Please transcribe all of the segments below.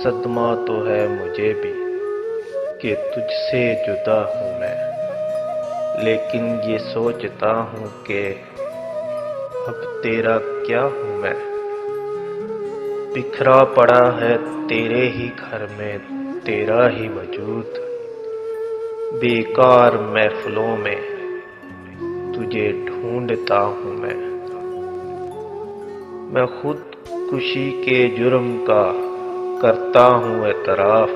صدمہ تو ہے مجھے بھی کہ تجھ سے جدا ہوں میں، لیکن یہ سوچتا ہوں کہ اب تیرا کیا ہوں میں۔ بکھرا پڑا ہے تیرے ہی گھر میں تیرا ہی وجود، بیکار محفلوں میں تجھے ڈھونڈتا ہوں میں خود کشی کے جرم کا کرتا ہوں اعتراف،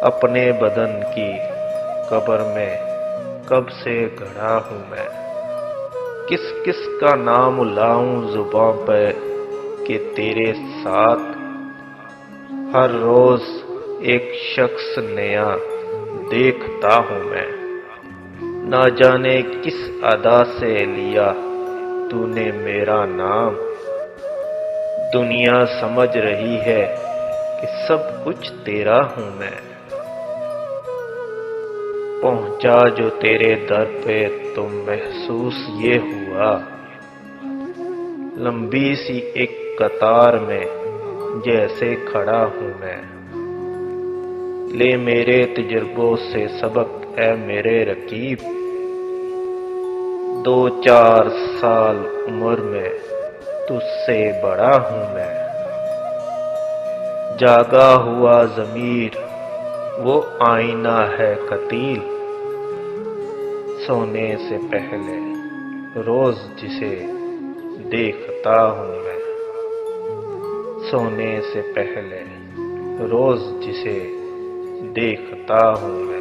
اپنے بدن کی قبر میں کب سے گڑا ہوں میں۔ کس کس کا نام لاؤں زباں پہ کہ تیرے ساتھ ہر روز ایک شخص نیا دیکھتا ہوں میں۔ نہ جانے کس ادا سے لیا تو نے میرا نام، دنیا سمجھ رہی ہے کہ سب کچھ تیرا ہوں میں۔ پہنچا جو تیرے در پہ تو محسوس یہ ہوا، لمبی سی ایک قطار میں جیسے کھڑا ہوں میں۔ لے میرے تجربوں سے سبق اے میرے رقیب، 2-4 سال عمر میں تجھ سے بڑا ہوں میں۔ جاگا ہوا ضمیر وہ آئینہ ہے قتیل، سونے سے پہلے روز جسے دیکھتا ہوں میں۔ سونے سے پہلے روز جسے دیکھتا ہوں میں۔